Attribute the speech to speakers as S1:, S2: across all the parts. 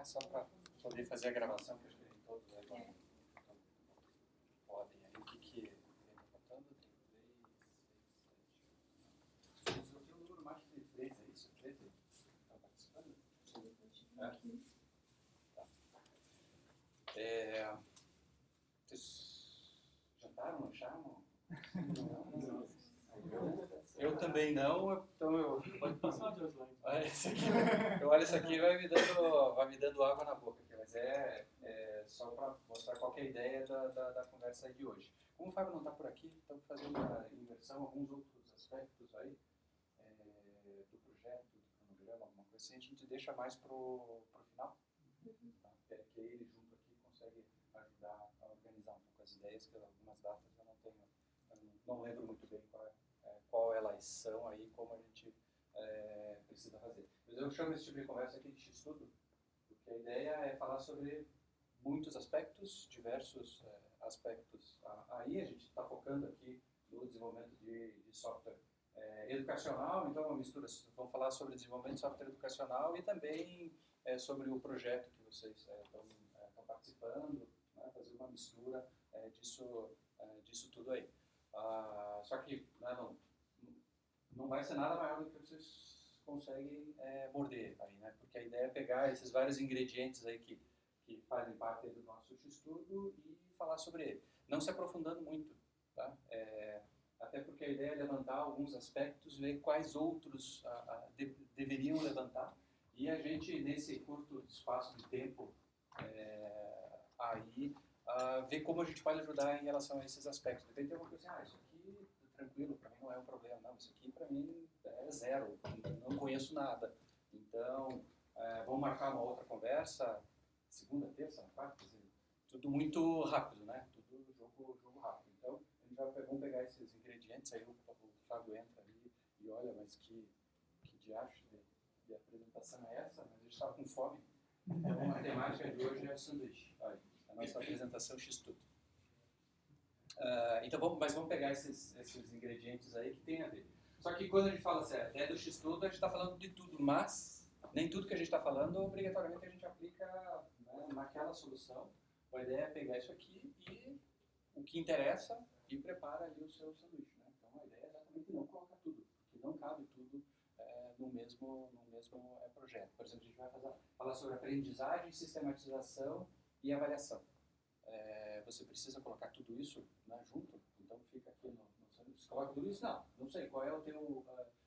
S1: cá só para poder fazer a gravação, que eu acho que todos aí podem aí. O que ele está contando? Tem 3, 6, 7. Você tem um número mágico de 3, é isso? 13? Estão participando? Vocês jantaram, lancharam? Eu também não, então eu...
S2: Pode passar de slide.
S1: Eu olho isso aqui e vai me dando água na boca, aqui, mas é só para mostrar qual que é a ideia da conversa aí de hoje. Como o Fábio não está por aqui, estamos fazendo uma inversão, alguns outros aspectos aí do projeto, do cronograma, alguma coisa assim, a gente deixa mais para o final, tá? Que aí ele junto aqui consegue ajudar a organizar um pouco as ideias, que algumas datas eu não lembro muito bem qual elas são aí, como a gente precisa fazer. Mas eu chamo esse tipo de conversa aqui de X-Tudo, porque a ideia é falar sobre muitos aspectos, diversos aspectos. Aí a gente está focando aqui no desenvolvimento de software educacional, então uma mistura, vamos falar sobre desenvolvimento de software educacional e também sobre o projeto que vocês estão participando, né, fazer uma mistura disso tudo aí. Só que não vai ser nada maior do que vocês conseguem morder aí, né? Porque a ideia é pegar esses vários ingredientes aí que fazem parte do nosso estudo e falar sobre ele. Não se aprofundando muito, tá? Até porque a ideia é levantar alguns aspectos, ver quais outros deveriam levantar, e a gente, nesse curto espaço de tempo, aí, ver como a gente pode ajudar em relação a esses aspectos. Depende de alguma coisa assim, isso aqui tranquilo, para mim não é um problema, não, isso aqui para mim é zero, não conheço nada. Então, vamos marcar uma outra conversa, segunda, terça, quarta, tudo muito rápido, né? Tudo jogo rápido. Então, a gente vamos pegar esses ingredientes, aí o Fábio entra ali e olha, mas que diacho de apresentação é essa? Mas a gente estava com fome. Então, a temática de hoje é o sanduíche. Olha, a nossa apresentação X-Tudo. Então, vamos pegar esses ingredientes aí que tem a ver. Só que quando a gente fala assim, do X-Tudo, a gente está falando de tudo, mas nem tudo que a gente está falando, obrigatoriamente a gente aplica, né, naquela solução. A ideia é pegar isso aqui e o que interessa e prepara ali o seu sanduíche, né? Então, a ideia é exatamente não colocar tudo, porque não cabe tudo no mesmo projeto. Por exemplo, a gente vai falar sobre aprendizagem, sistematização e avaliação. Você precisa colocar tudo isso, né, junto, então fica aqui no sanduíche. Coloca tudo isso? Não sei qual é o teu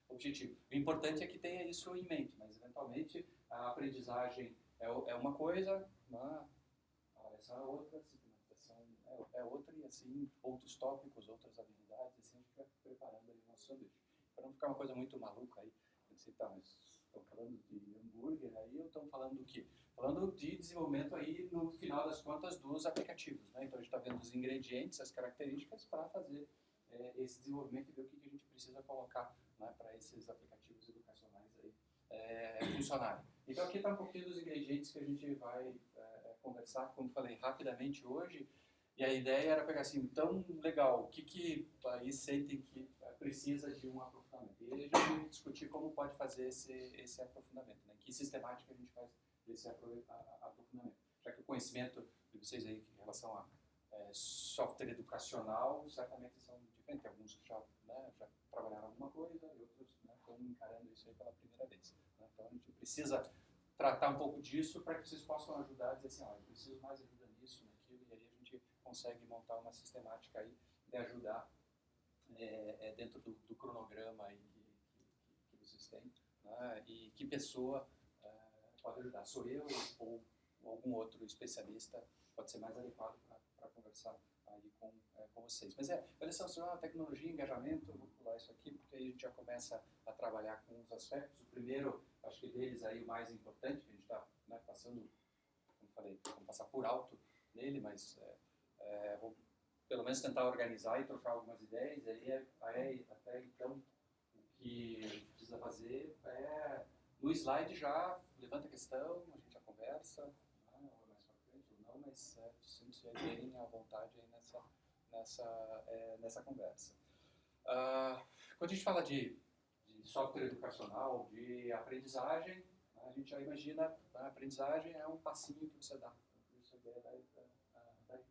S1: objetivo. O importante é que tenha isso em mente, mas eventualmente a aprendizagem é uma coisa, a avaliação é outra, a sistematização é outra, e assim outros tópicos, outras habilidades, assim a gente vai preparando ali o nosso sanduíche. Para não ficar uma coisa muito maluca aí, você tá, mas estão falando de hambúrguer aí ou estão falando do quê? Falando de desenvolvimento aí, no final das contas, dos aplicativos, né? Então a gente está vendo os ingredientes, as características para fazer esse desenvolvimento e ver o que a gente precisa colocar, né, para esses aplicativos educacionais aí funcionarem. Então aqui está um pouquinho dos ingredientes que a gente vai conversar, como falei, rapidamente hoje. E a ideia era pegar assim, então, legal, o que aí sentem que precisa de um aprofundamento. E a gente vai discutir como pode fazer esse aprofundamento, né? Que sistemática a gente faz esse aprofundamento. Já que o conhecimento de vocês aí em relação a software educacional, certamente são diferentes. Alguns que já trabalharam alguma coisa e outros, né, estão encarando isso aí pela primeira vez, né? Então a gente precisa tratar um pouco disso para que vocês possam ajudar a dizer assim, eu preciso mais ajuda nisso, naquilo, e aí a gente consegue montar uma sistemática aí de ajudar dentro do cronograma aí que vocês têm, né? E que pessoa pode ajudar. Sou eu ou algum outro especialista pode ser mais adequado para conversar aí com vocês. Mas olha só, tecnologia, engajamento, eu vou pular isso aqui, porque aí a gente já começa a trabalhar com os aspectos. O primeiro, acho que deles aí o mais importante, que a gente está, né, passando, como falei, vamos passar por alto nele, mas vou pelo menos tentar organizar e trocar algumas ideias. E aí até então, o que a gente precisa fazer no slide já levanta a questão, a gente já conversa, né, ou mais para frente ou não, mas sinta-se bem à vontade aí nessa conversa. Quando a gente fala de software educacional, de aprendizagem, né, A gente já imagina a aprendizagem é um passinho que você dá. Isso é a ideia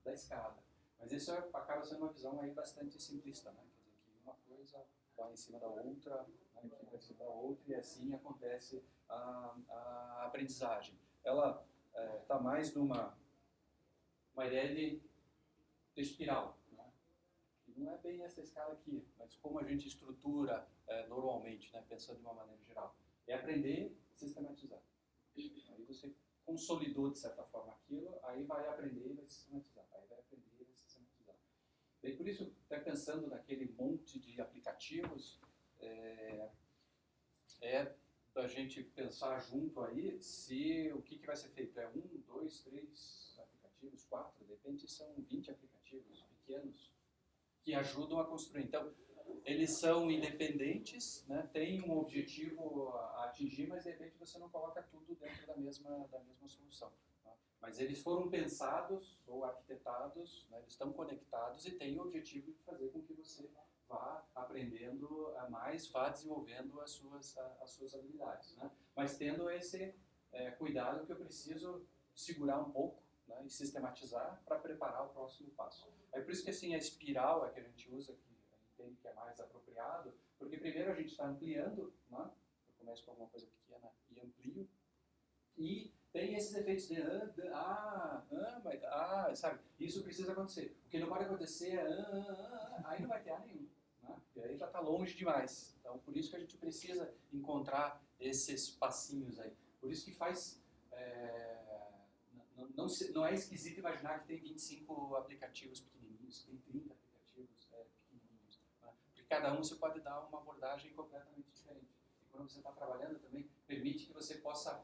S1: da escada. Mas isso acaba sendo uma visão aí bastante simplista, né? Quer dizer, que uma coisa vai em cima da outra, né? Que vai em cima da outra, e assim acontece a aprendizagem. Ela está mais numa ideia de espiral, né? Que não é bem essa escala aqui, mas como a gente estrutura normalmente, né? Pensando de uma maneira geral. É aprender, sistematizar. Aí você consolidou de certa forma aquilo, aí vai aprender e vai sistematizar. Aí vai aprender e vai sistematizar. Daí por isso, até pensando naquele monte de aplicativos, da gente pensar junto aí se o que vai ser feito. É 1, 2, 3 aplicativos, 4, de repente são 20 aplicativos pequenos que ajudam a construir. Então, eles são independentes, né, têm um objetivo a atingir, mas de repente você não coloca tudo dentro da mesma solução. Tá? Mas eles foram pensados ou arquitetados, né, eles estão conectados e têm o objetivo de fazer com que você vá aprendendo mais, vá desenvolvendo as suas habilidades. Né? Mas tendo esse cuidado que eu preciso segurar um pouco, né, e sistematizar para preparar o próximo passo. É por isso que assim, a espiral é que a gente usa aqui, entende que é mais apropriado, porque primeiro a gente está ampliando, né? Eu começo com alguma coisa pequena e amplio, e tem esses efeitos de sabe? Isso precisa acontecer. O que não pode acontecer é aí não vai ter nenhum, né? E aí já está longe demais. Então, por isso que a gente precisa encontrar esses passinhos aí. Por isso que faz... não é esquisito imaginar que tem 25 aplicativos pequenininhos, tem 30 aplicativos pequenininhos. Né? Porque cada um você pode dar uma abordagem completamente diferente. E quando você está trabalhando também, permite que você possa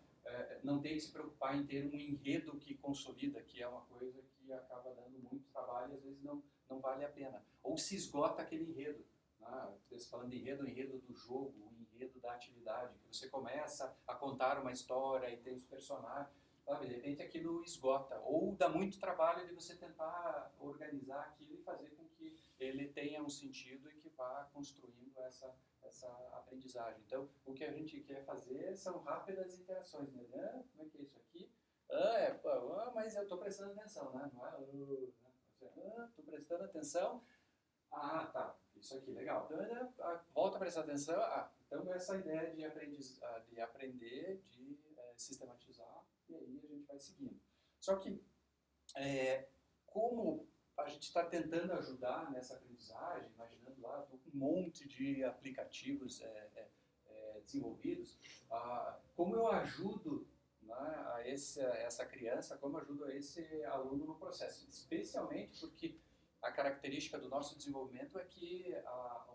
S1: não ter que se preocupar em ter um enredo que consolida, que é uma coisa que acaba dando muito trabalho e às vezes não vale a pena. Ou se esgota aquele enredo. Né? Falando de enredo, o enredo do jogo, o enredo da atividade, que você começa a contar uma história e tem os personagens. Sabe, de repente aquilo esgota, ou dá muito trabalho de você tentar organizar aquilo e fazer com que ele tenha um sentido e que vá construindo essa aprendizagem. Então, o que a gente quer fazer são rápidas interações, né? Como é que é isso aqui? Mas eu estou prestando atenção, né? Não é? Estou prestando atenção. Ah, tá. Isso aqui, legal. Então, volta a prestar atenção. Então, essa ideia de aprender, de sistematizar, e aí a gente vai seguindo. Só que, como a gente está tentando ajudar nessa aprendizagem, imaginando lá um monte de aplicativos desenvolvidos, como eu ajudo, né, a essa criança, como eu ajudo esse aluno no processo, especialmente porque a característica do nosso desenvolvimento é que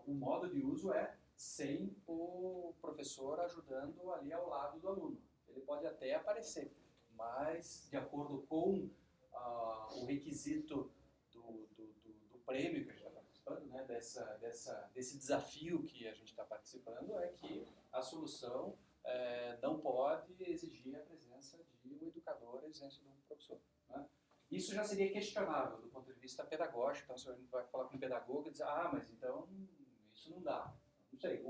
S1: o modo de uso é sem o professor ajudando ali ao lado do aluno. Ele pode até aparecer, mas de acordo com o requisito do prêmio que a gente está participando, né, desse desafio que a gente está participando, é que a solução não pode exigir a presença de um educador, a presença de um professor. Né? Isso já seria questionável do ponto de vista pedagógico, então se a gente vai falar com um pedagogo e dizer, mas então isso não dá. Não sei,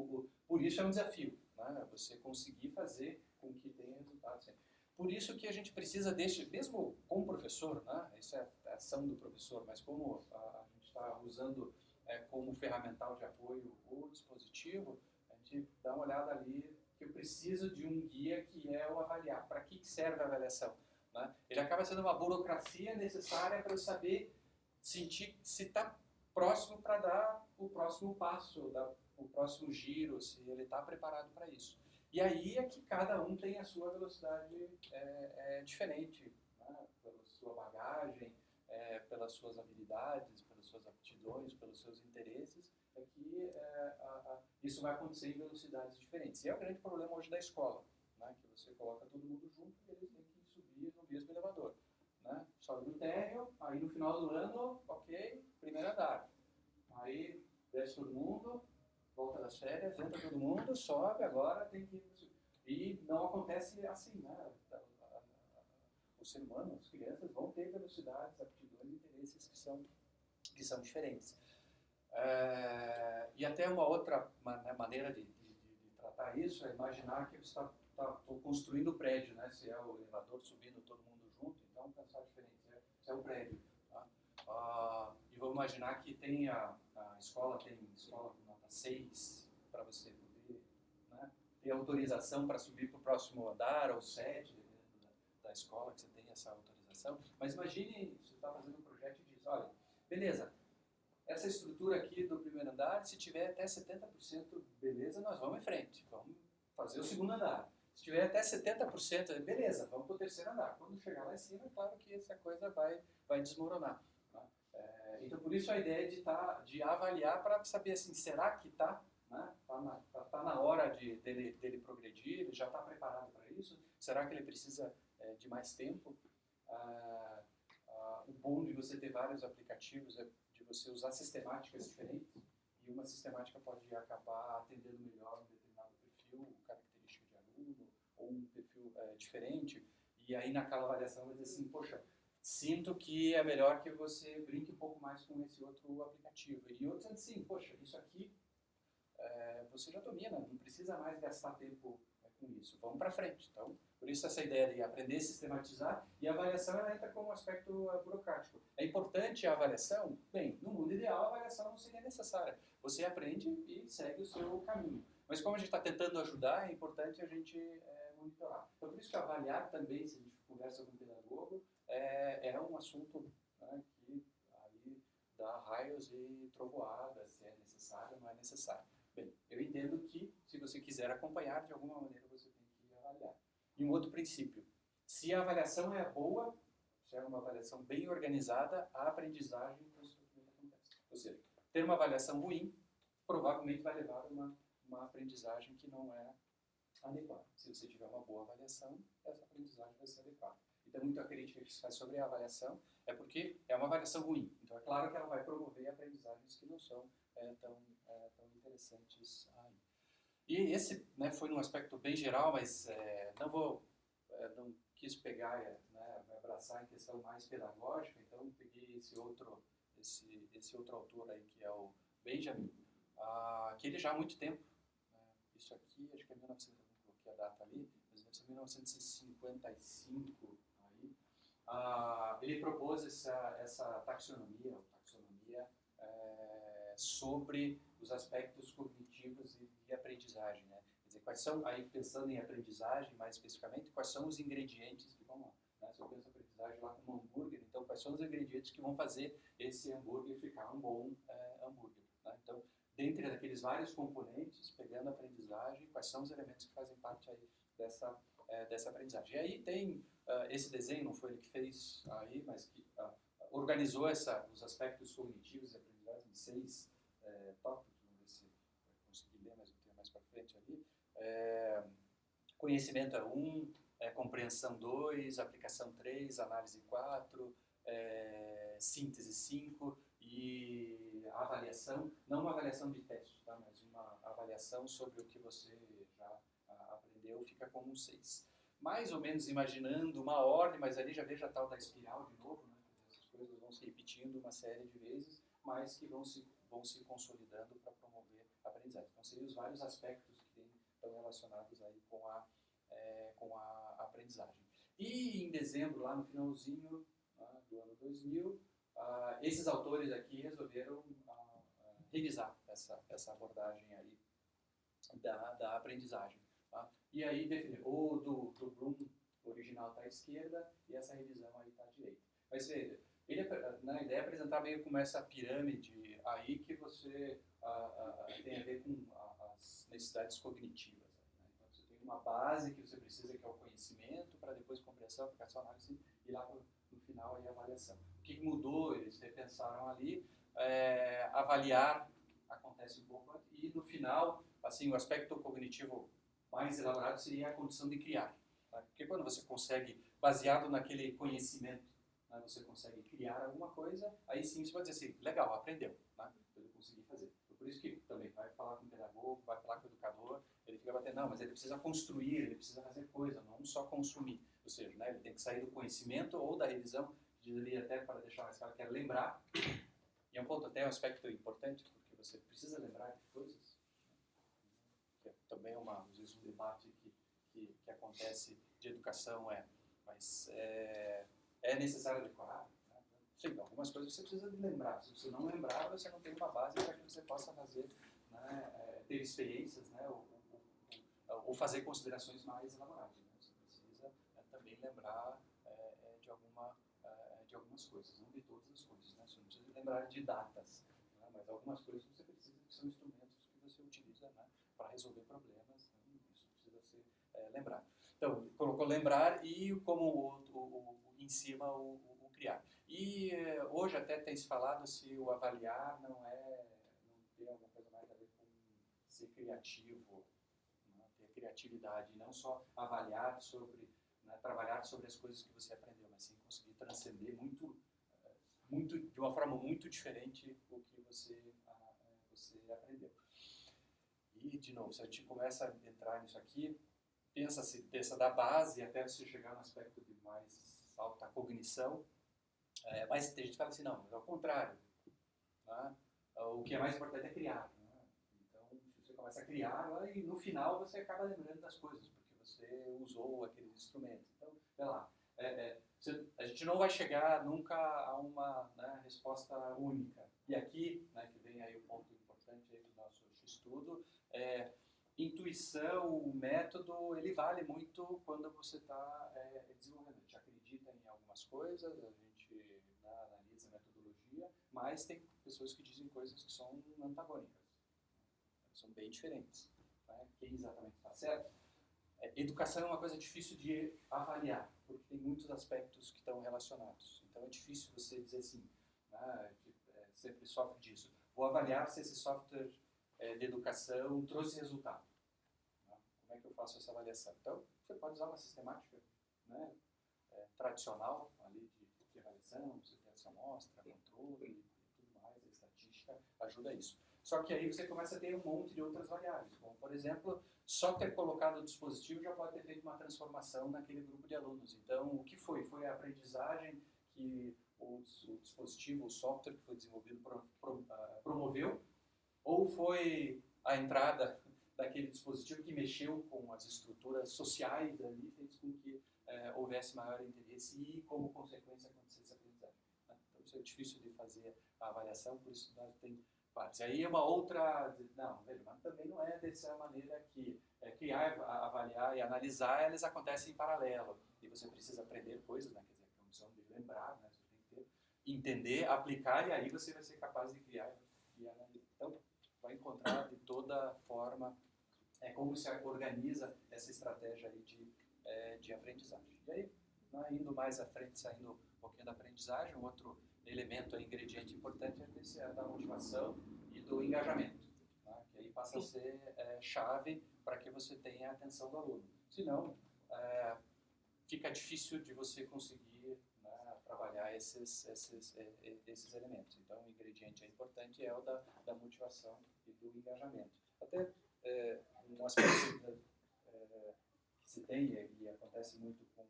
S1: por isso é um desafio, né? Você conseguir fazer com que tenha resultados. Por isso que a gente precisa mesmo como professor, né? Isso é a ação do professor, mas como a gente está usando como ferramental de apoio o dispositivo, a gente dá uma olhada ali que eu preciso de um guia que é o avaliar. Para que serve a avaliação? Né? Ele acaba sendo uma burocracia necessária para eu saber sentir se está próximo para dar o próximo passo, o próximo giro, se ele está preparado para isso. E aí é que cada um tem a sua velocidade diferente, né? Pela sua bagagem, pelas suas habilidades, pelas suas aptidões, pelos seus interesses, é que isso vai acontecer em velocidades diferentes. E é o grande problema hoje da escola, né? Que você coloca todo mundo junto e eles têm que subir no mesmo elevador. Né? Sobe no térreo, aí no final do ano, ok, primeiro andar. Aí desce todo mundo, volta das férias, entra todo mundo, sobe, agora tem que... E não acontece assim, né? O ser humano, as crianças vão ter velocidades, aptidões e interesses que são diferentes. E até uma outra maneira de tratar isso é imaginar que você está tô construindo o prédio, né? Se é o elevador subindo todo mundo junto, então pensar diferente, se é o prédio. Tá? E vamos imaginar que tem a escola, tem escola com nota 6 para você poder, né, ter autorização para subir para o próximo andar, ou 7, dependendo da escola que você tem essa autorização. Mas imagine, você está fazendo um projeto e diz, olha, beleza, essa estrutura aqui do primeiro andar, se tiver até 70%, beleza, nós vamos em frente, vamos fazer o segundo andar. Se tiver até 70%, beleza, vamos para o terceiro andar. Quando chegar lá em cima, é claro que essa coisa vai desmoronar. Tá? Então, por isso a ideia de avaliar para saber assim, será que está, né? Tá na hora dele progredir, ele já está preparado para isso? Será que ele precisa de mais tempo? O bom de você ter vários aplicativos é de você usar sistemáticas diferentes, e uma sistemática pode acabar atendendo melhor um determinado perfil, característica de aluno, ou um perfil diferente, e aí naquela avaliação vai dizer assim, poxa, sinto que é melhor que você brinque um pouco mais com esse outro aplicativo. E outros dizem assim, poxa, isso aqui você já domina, não precisa mais gastar tempo com isso, vamos para frente. Então, por isso essa ideia de aprender a sistematizar, e a avaliação ela entra como um aspecto burocrático. É importante a avaliação? Bem, no mundo ideal a avaliação não seria necessária. Você aprende e segue o seu caminho. Mas como a gente está tentando ajudar, é importante a gente monitorar. Então, por isso que avaliar também, se a gente conversa com o pedagogo, é um assunto, né, que aí dá raios e trovoadas, se é necessário ou não é necessário. Bem, eu entendo que, se você quiser acompanhar, de alguma maneira você tem que avaliar. E um outro princípio, se a avaliação é boa, se é uma avaliação bem organizada, a aprendizagem consequentemente acontece. Ou seja, ter uma avaliação ruim, provavelmente vai levar a uma aprendizagem que não é adequada. Se você tiver uma boa avaliação, essa aprendizagem vai ser adequada. Então, muita crítica que se faz sobre a avaliação é porque é uma avaliação ruim. Então, é claro que ela vai promover aprendizagens que não são tão interessantes aí. E esse, né, foi num aspecto bem geral, mas não quis pegar, me abraçar em questão mais pedagógica, então peguei esse outro autor aí, que é o Benjamin, que ele já há muito tempo, isso aqui, acho que é 1900, não coloquei a data ali, mas deve ser 1955, aí, ele propôs essa taxonomia sobre os aspectos cognitivos e de aprendizagem, né? Quer dizer, quais são, aí pensando em aprendizagem mais especificamente, quais são os ingredientes que vão lá, né? Se eu penso em aprendizagem lá como hambúrguer, então quais são os ingredientes que vão fazer esse hambúrguer ficar um bom hambúrguer, né? Então, dentre daqueles vários componentes, pegando a aprendizagem, quais são os elementos que fazem parte aí dessa aprendizagem. E aí tem esse desenho, não foi ele que fez aí, mas que organizou os aspectos cognitivos e aprendizagem em 6 tópicos, vamos ver se eu consegui ler, mas eu tenho mais para frente ali. Conhecimento é 1, compreensão 2, aplicação 3, análise 4, síntese 5 e a avaliação, não uma avaliação de teste, tá? Mas uma avaliação sobre o que você já aprendeu, fica como um 6. Mais ou menos imaginando uma ordem, mas ali já vejo a tal da espiral de novo, né? Essas coisas vão se repetindo uma série de vezes, mas que vão se consolidando para promover a aprendizagem. Então, seriam os vários aspectos que estão relacionados aí com a aprendizagem. E em dezembro, lá no finalzinho do ano 2000, esses autores aqui resolveram revisar essa abordagem aí da aprendizagem. Tá? E aí definiram, o do Bloom original está à esquerda e essa revisão aí está à direita. Mas veja, na ideia é apresentar meio como essa pirâmide aí que você tem a ver com as necessidades cognitivas. Né? Então você tem uma base que você precisa, que é o conhecimento, para depois compreensão, aplicação, análise e lá no final aí a avaliação. O que mudou, eles repensaram ali, avaliar acontece um pouco antes, e no final, assim, o aspecto cognitivo mais elaborado seria a condição de criar. Tá? Porque quando você consegue, baseado naquele conhecimento, né, você consegue criar alguma coisa, aí sim você vai dizer assim, legal, aprendeu, né? Eu consegui fazer. Por isso que também vai falar com o pedagogo, vai falar com o educador, ele fica batendo, não, mas ele precisa construir, ele precisa fazer coisa, não só consumir. Ou seja, né, ele tem que sair do conhecimento ou da revisão, diz ali até para deixar mais claro, que é lembrar. E é um ponto até um aspecto importante, porque você precisa lembrar de coisas, né? Que também é às vezes um debate que que acontece de educação mas é necessário decorar? Né? Sim, algumas coisas você precisa de lembrar. Se você não lembrar, você não tem uma base para que você possa fazer, né, ter experiências, né, ou fazer considerações mais elaboradas. Né? Você precisa também lembrar de algumas coisas, não de todas as coisas. Né? Você não precisa lembrar de datas, né? Mas algumas coisas você precisa, que são instrumentos que você utiliza, né, para resolver problemas. Né? Isso precisa ser lembrado. Então, colocou lembrar e como em cima o criar. E hoje até tem se falado se o avaliar não tem alguma coisa mais a ver com ser criativo, né? Ter criatividade, não só avaliar sobre, né, trabalhar sobre as coisas que você aprendeu, mas sim conseguir transcender de uma forma muito diferente o que você aprendeu. E, de novo, se a gente começa a entrar nisso aqui, pensa da base até você chegar no aspecto de mais alta cognição, mas a gente fala assim, não, é o contrário. Né? O que é mais importante é criar. Né? Então, se você começa a criar, e no final você acaba lembrando das coisas, porque você usou aqueles instrumentos. Então, sei lá, a gente não vai chegar nunca a uma, né, resposta única. E aqui, né, que vem aí o ponto importante aí do nosso estudo, intuição, o método, ele vale muito quando você está desenvolvendo. A gente acredita em algumas coisas, a gente, né, analisa a metodologia, mas tem pessoas que dizem coisas que são antagônicas, são bem diferentes. Né? Quem exatamente está certo? Educação é uma coisa difícil de avaliar, porque tem muitos aspectos que estão relacionados. Então é difícil você dizer assim, né, sempre sofre disso. Vou avaliar se esse software de educação trouxe resultado. Né? Como é que eu faço essa avaliação? Então, você pode usar uma sistemática, né, tradicional ali de avaliação, você tem essa amostra, controle e tudo mais, a estatística ajuda isso. Só que aí você começa a ter um monte de outras variáveis, como, por exemplo, só ter colocado o dispositivo já pode ter feito uma transformação naquele grupo de alunos. Então, o que foi? Foi a aprendizagem que o dispositivo, o software que foi desenvolvido promoveu? Ou foi a entrada daquele dispositivo que mexeu com as estruturas sociais ali, fez com que houvesse maior interesse e, como consequência, acontecesse a aprendizagem? Então, isso é difícil de fazer a avaliação, por isso nós tem partes. Aí é uma outra... Não, veja, mas também não é dessa maneira que criar, avaliar e analisar, eles acontecem em paralelo. E você precisa aprender coisas, né? Quer dizer, a condição de lembrar, né? Você tem que ter, entender, aplicar, e aí você vai ser capaz de criar e analisar. Então, vai encontrar de toda forma como se organiza essa estratégia aí de aprendizagem. E aí, né, indo mais à frente, saindo um pouquinho da aprendizagem, um outro elemento, ingrediente importante é da motivação e do engajamento, né, que aí passa a ser chave para que você tenha a atenção do aluno. Senão, fica difícil de você conseguir, né, trabalhar esses elementos. Então, o ingrediente importante é o da motivação e do engajamento. Até um aspecto que se tem e acontece muito com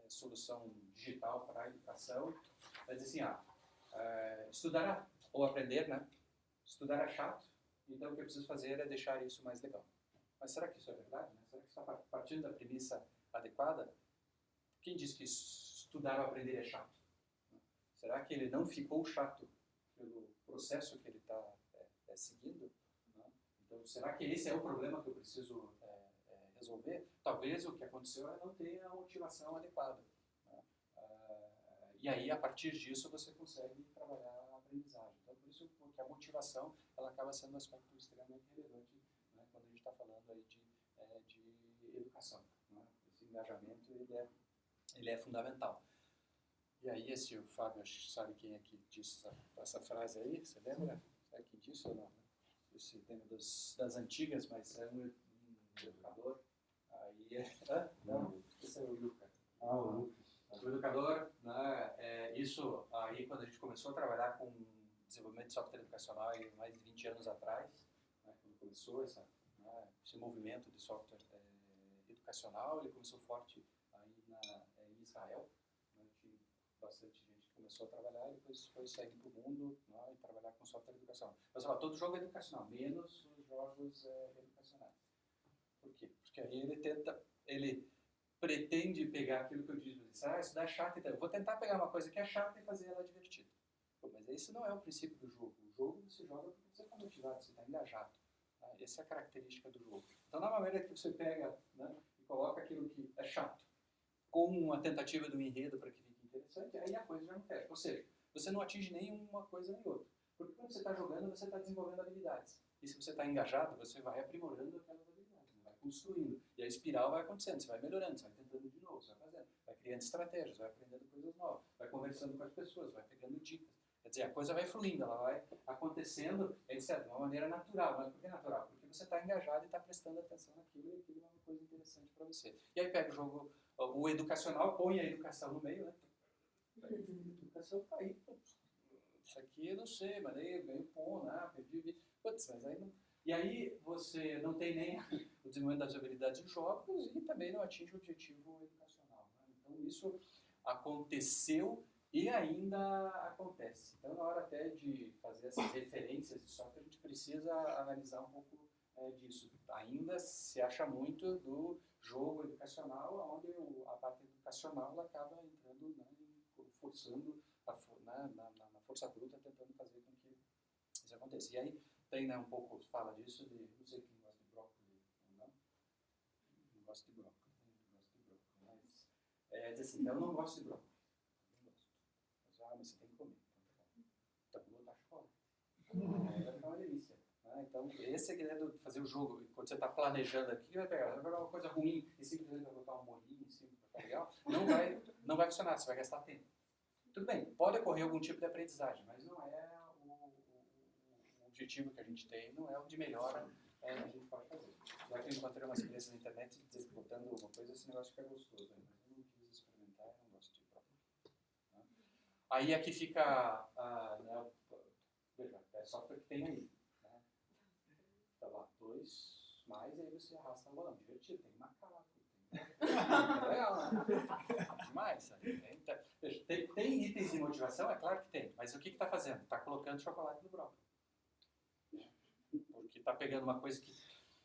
S1: solução digital para a educação, é dizer assim, estudar ou aprender, né? Estudar é chato, então o que eu preciso fazer é deixar isso mais legal. Mas será que isso é verdade? Né? Será que está partindo da premissa adequada? Quem diz que estudar ou aprender é chato? Será que ele não ficou chato pelo processo que ele está seguindo? Né? Então, será que esse é o problema que eu preciso resolver? Talvez o que aconteceu é não ter a motivação adequada. Né? E aí, a partir disso, você consegue trabalhar a aprendizagem. Então, por isso que a motivação ela acaba sendo um aspecto extremamente relevante, né, quando a gente está falando aí de educação. Né? Esse engajamento ele é fundamental. E aí, o Fábio, sabe quem é que disse essa frase aí? Você lembra? Sabe quem disse ou não? Esse tema das antigas, mas é um educador. Aí não, esse é o Lucas.
S2: O Lucas.
S1: O educador, né, isso aí quando a gente começou a trabalhar com desenvolvimento de software educacional aí, mais de 20 anos atrás, né, quando começou esse movimento de software educacional, ele começou forte aí em Israel, né, tinha bastante gente que começou a trabalhar e depois foi saindo para o mundo, né, e trabalhar com software educacional. Mas todo jogo é educacional, menos os jogos educacionais. Por quê? Porque aí ele pretende pegar aquilo que eu disse, isso dá chato, então eu vou tentar pegar uma coisa que é chata e fazer ela divertida. Pô, mas esse não é o princípio do jogo. O jogo você joga porque você está motivado, você está engajado. Tá? Essa é a característica do jogo. Então, na maneira que você pega, né, e coloca aquilo que é chato com uma tentativa do enredo para que fique interessante, aí a coisa já não fecha. Ou seja, você não atinge nem uma coisa nem outra. Porque quando você está jogando, você está desenvolvendo habilidades. E se você está engajado, você vai aprimorando aquelas habilidades, vai construindo. E a espiral vai acontecendo, você vai melhorando, você vai tentando de novo, você vai fazendo, vai criando estratégias, vai aprendendo coisas novas, vai conversando com as pessoas, vai pegando dicas. Quer dizer, a coisa vai fluindo, ela vai acontecendo, de uma maneira natural. Mas por que natural? Porque você está engajado e está prestando atenção naquilo e aquilo é uma coisa interessante para você. E aí pega o jogo, o educacional, põe a educação no meio, né? A educação está aí, isso aqui eu não sei, mas aí eu ganho ponto, perdi, putz, mas aí não... E aí você não tem nem o desenvolvimento das habilidades de jogos e também não atinge o objetivo educacional. Né? Então isso aconteceu e ainda acontece. Então na hora até de fazer essas referências de software, a gente precisa analisar um pouco disso. Ainda se acha muito do jogo educacional, onde a parte educacional ela acaba entrando, né, forçando na força bruta, tentando fazer com que isso aconteça. E aí tem, né, um pouco, fala disso, de não sei quem gosta de brócolis ou não gosto de brócolis, mas diz assim, eu não gosto de brócolis, não gosto. Mas você tem que comer, então vou botar chocolate. Vai ficar uma delícia. Né? Então, esse é o segredo de fazer o jogo. Quando você está planejando aqui, vai pegar uma coisa ruim e simplesmente vai botar um molhinho em cima para ficar legal, não vai funcionar, você vai gastar tempo. Tudo bem, pode ocorrer algum tipo de aprendizagem, mas não é o objetivo que a gente tem, não é o de melhora que a gente pode fazer. Já que eu encontrei umas crianças na internet botando alguma coisa, esse negócio fica gostoso, né? Mas eu não quis experimentar, eu não gosto de próprio. Né? Aí aqui fica, né, veja, é software que tem aí. Né? Tá lá, 2 mais, aí você arrasta o balão. Divertido, tem macaco. É legal, né? Demais, sabe? Tem itens de motivação? É claro que tem. Mas o que está fazendo? Está colocando chocolate no brócolis. Porque está pegando uma coisa que...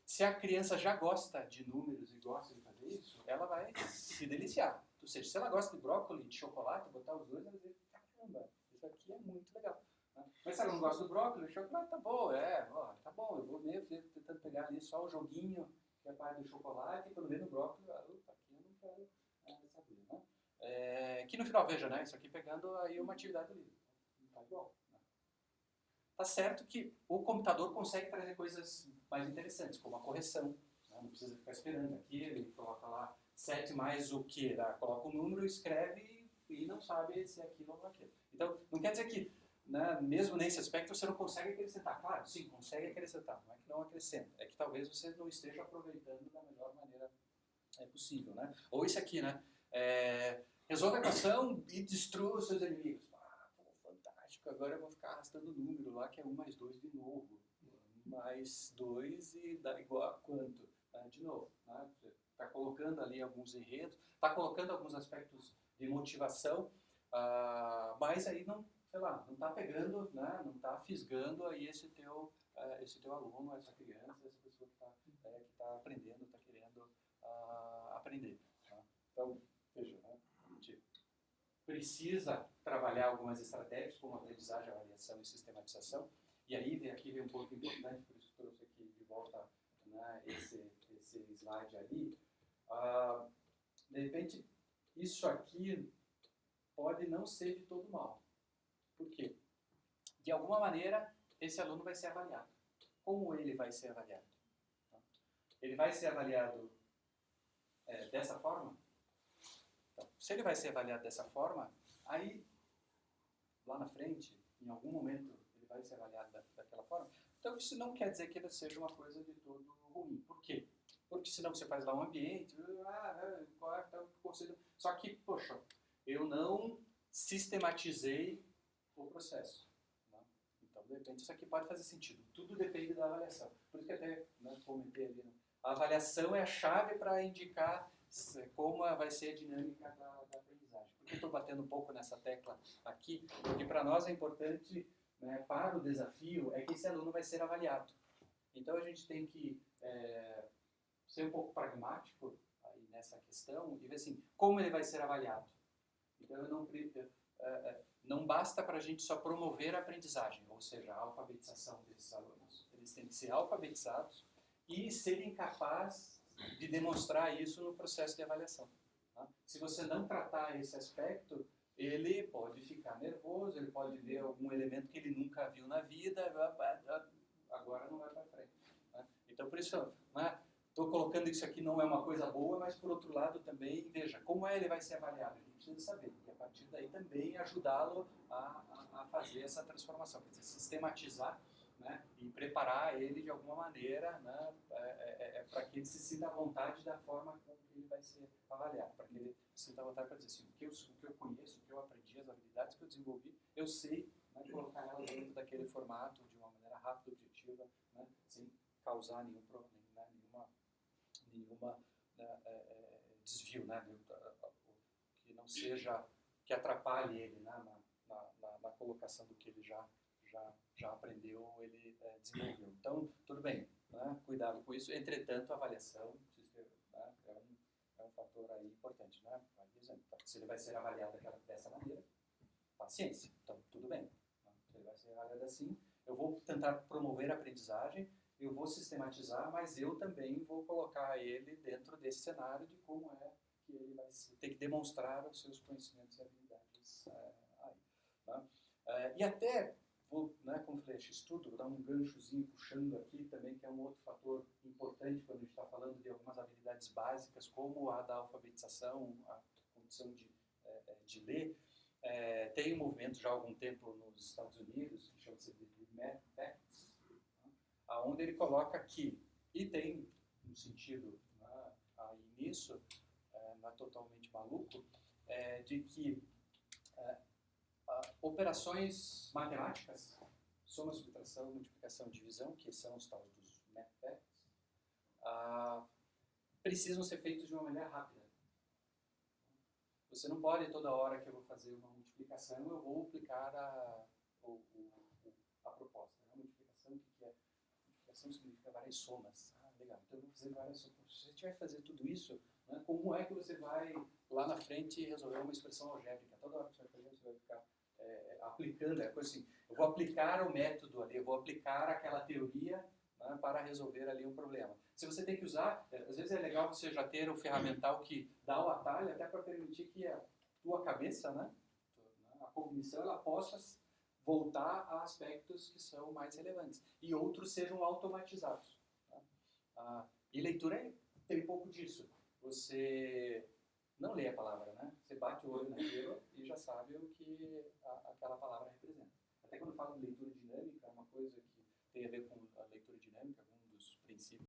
S1: Se a criança já gosta de números e gosta de fazer isso, ela vai se deliciar. Ou seja, se ela gosta de brócolis e de chocolate, botar os dois, ela vai dizer, caramba, isso aqui é muito legal. Mas se ela não gosta do brócolis, o chocolate tá bom, tá bom, eu vou ver, tentando pegar ali só o joguinho, que é a parte do chocolate, e quando vê no brócolis, aqui eu não quero saber, né? Que no final, veja, né, isso aqui pegando aí uma atividade livre. Não tá igual. Né? Tá certo que o computador consegue trazer coisas mais interessantes, como a correção. Né? Não precisa ficar esperando aqui, ele coloca lá 7 mais o quê? Coloca o número, escreve e não sabe se é aquilo ou aquilo. Então, não quer dizer que, né, mesmo nesse aspecto você não consegue acrescentar. Claro, sim, consegue acrescentar, não é que não acrescenta, é que talvez você não esteja aproveitando da melhor maneira possível. Né? Ou isso aqui, né? Resolve a equação e destrua os seus inimigos. Fantástico, agora eu vou ficar arrastando o número lá, que é 1 mais 2 de novo. 1 mais 2 e dá igual a quanto? De novo. Né? Você está colocando ali alguns enredos, está colocando alguns aspectos de motivação, mas aí não, sei lá, não está pegando, né? Não está fisgando aí esse teu aluno, essa criança, essa pessoa que está aprendendo, está querendo aprender. Tá? Então, veja, né? A gente precisa trabalhar algumas estratégias, como aprendizagem, avaliação e sistematização. E aí, aqui vem um ponto importante, por isso que eu trouxe aqui de volta, né, esse slide ali. De repente, isso aqui pode não ser de todo mal. Por quê? De alguma maneira, esse aluno vai ser avaliado. Como ele vai ser avaliado? Ele vai ser avaliado dessa forma? Então, se ele vai ser avaliado dessa forma, aí, lá na frente, em algum momento, ele vai ser avaliado daquela forma. Então, isso não quer dizer que ele seja uma coisa de todo ruim. Por quê? Porque senão você faz lá um ambiente, só que, poxa, eu não sistematizei o processo. Né? Então, de repente, isso aqui pode fazer sentido. Tudo depende da avaliação. Por isso que até, né, comentei ali, né? A avaliação é a chave para indicar como vai ser a dinâmica da aprendizagem. Por que estou batendo um pouco nessa tecla aqui? Porque para nós é importante, né, para o desafio, é que esse aluno vai ser avaliado. Então a gente tem que ser um pouco pragmático aí nessa questão e ver assim, como ele vai ser avaliado. Então, não basta para a gente só promover a aprendizagem, ou seja, a alfabetização desses alunos. Eles têm que ser alfabetizados e serem capazes de demonstrar isso no processo de avaliação. Tá? Se você não tratar esse aspecto, ele pode ficar nervoso, ele pode ver algum elemento que ele nunca viu na vida, agora não vai para frente. Tá? Então, por isso, estou colocando isso aqui não é uma coisa boa, mas por outro lado também, veja, como ele vai ser avaliado? A gente precisa saber. E a partir daí também ajudá-lo a fazer essa transformação, quer dizer, sistematizar, né, e preparar ele de alguma maneira, né, para que ele se sinta à vontade da forma como ele vai ser avaliado, para que ele se sinta à vontade para dizer assim, o que eu conheço, o que eu aprendi, as habilidades que eu desenvolvi, eu sei, né, colocar elas dentro daquele formato de uma maneira rápida, objetiva, né, sem causar nenhum problema, né, nenhuma desvio, né, que não seja, que atrapalhe ele, né, na colocação do que ele já aprendeu ou ele desenvolveu. Então, tudo bem, né, cuidado com isso. Entretanto, a avaliação, né, é um fator aí importante. Né? Se ele vai ser avaliado dessa maneira, paciência, então tudo bem. Né? Se ele vai ser avaliado assim, eu vou tentar promover a aprendizagem, eu vou sistematizar, mas eu também vou colocar ele dentro desse cenário de como é que ele vai ter que demonstrar os seus conhecimentos e habilidades aí. Né? E até, né, como falei, esse estudo, vou dar um ganchozinho puxando aqui também, que é um outro fator importante quando a gente está falando de algumas habilidades básicas, como a da alfabetização, a condição de ler. Tem um movimento já há algum tempo nos Estados Unidos, que chama-se de Facts, onde ele coloca que, e tem um sentido, né, aí nisso, não é totalmente maluco, de que operações matemáticas, soma, subtração, multiplicação e divisão, que são os tais dos math facts, precisam ser feitos de uma maneira rápida. Você não pode, toda hora que eu vou fazer uma multiplicação, eu vou aplicar a proposta. A multiplicação, o que é? Multiplicação significa várias somas. Legal, então eu vou fazer várias somas. Se você vai fazer tudo isso, né, como é que você vai lá na frente resolver uma expressão algébrica? Toda hora que você vai fazer, você vai ficar aplicando, é coisa assim, eu vou aplicar o método ali, eu vou aplicar aquela teoria, né, para resolver ali um problema. Se você tem que usar, às vezes é legal você já ter o ferramental que dá o atalho, até para permitir que a tua cabeça, né, a cognição, ela possa voltar a aspectos que são mais relevantes e outros sejam automatizados. Tá? E leitura tem um pouco disso. Você não lê a palavra, né? Você bate o olho naquilo e já sabe o que aquela palavra representa. Até quando eu falo de leitura dinâmica, é uma coisa que tem a ver com